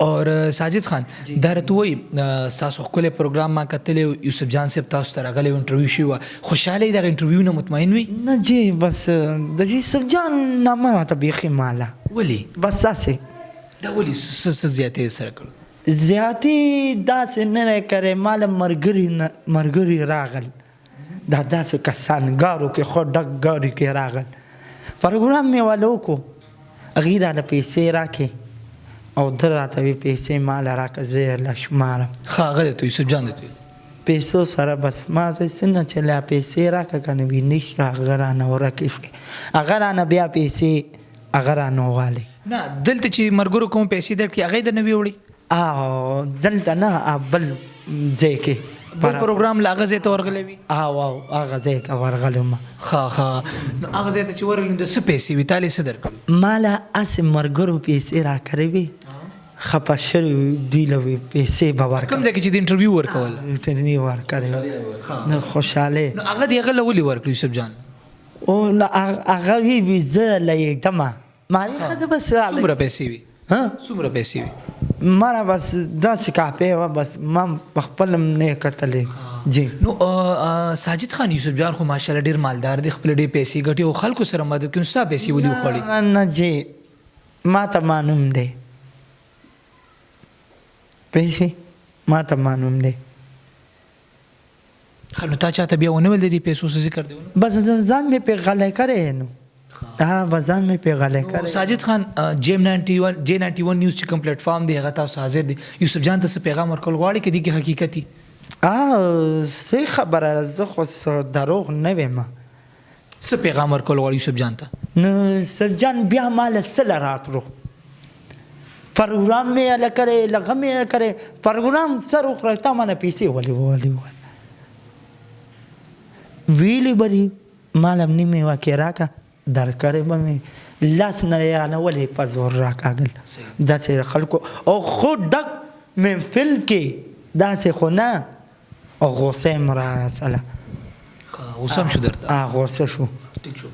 और साजिद खान دا راته وایي ستاسو ښکلی پروګرام ما کتلی یوسف جان صاحب تاسو ته راغلی و انټرویو شوي وه خوشحاله یې دغه انټرویو نه مطمئن وي نه جی بس د یوسف جان نامه راته بیخي ماله ولې بس داسې دا ولې څه زیاتې سره کړو زیاتې داسې نه دی کړی ماله ملګري راغل دا داسې کسان ګارو کې خو ډک ګارو کې راغل پروګرام مې والا وکړو هغوی راله پیسې راکړې او ده راته وي پیسې ماله راکړه زه یې له شمارم ښه هغه دی ته یوسف جان دی پیسو سره بس ما ته څنګه چې لا پیسې راکړه که نه وي نشته هغه رانه ورکې شوې هغه رانه بیا پیسې هغه رانه وغواړي نه دلته چې ملګرو کوم پیسې درکړي هغه یې درنه ویوړي او دلته نه بل ځای کې بل پروګرام له هغه ځای ته ورغلی وي او هغه ځای ته ورغلی م ښه نو هغه ځای ته چې ورغلي نو د څه پیسې وي تا له یې څه درکړي ماله هسې ملګرو پیسې راکړې وي خفه شوي دوی له پیسې به ورکړم کوم ځای کې چې د انټرویو ورکول انټرویو ورکړې نو خوشحالۍ نو هغه د هغه له ولې ورکړي یوسف جان او هغه وي زه له یږدمه ما وی ښه ده بس څومره پیسې وي څومره پیسې وي ما را بس داسې کاپۍ وه بس ما په خپل هم نه یې کتلې جی نو ساجد خان یوسف جان خو ماشاءالله ډېر مالدار دی خپل ډېر پیسې ګټي او خلکو سره مدد کوي ستا پیسې ولې وخوړې نه جی ما ته معلوم دی پیسې ما ته معلوم دی ښه نو تا چاته بیا ونه ویل د دې پیسو څه ذکر دی بس ځان مې پې غلی کړی نو بس ځان مې پې غلی کړی ساجد خان J91 نیوز چې کوم پلیټفارم دی هغه تاسو حاضر دی یوسف جان ته څه پیغام ورکول غواړي که دې کې حقیقت وي صحیح خبره زه خو دروغ نه ویم څه پیغام ورکول غواړي یوسف جان ته نو یوسف جان بیا ماله سله راتلو پروګرام مې هله کړی لغه مې کړی پروګرام سر وخوړی تا ماله پیسې ولې ویلي به دي ماله نیمې واقع راکړه درکړې به مې لاس نه یاله ولې په زور راکاږل داسې خلکو او خو ډک محفل کې داسې خو نه او غوسه یې م راسله غوسه هم شو درته غوسه شو ټیک شو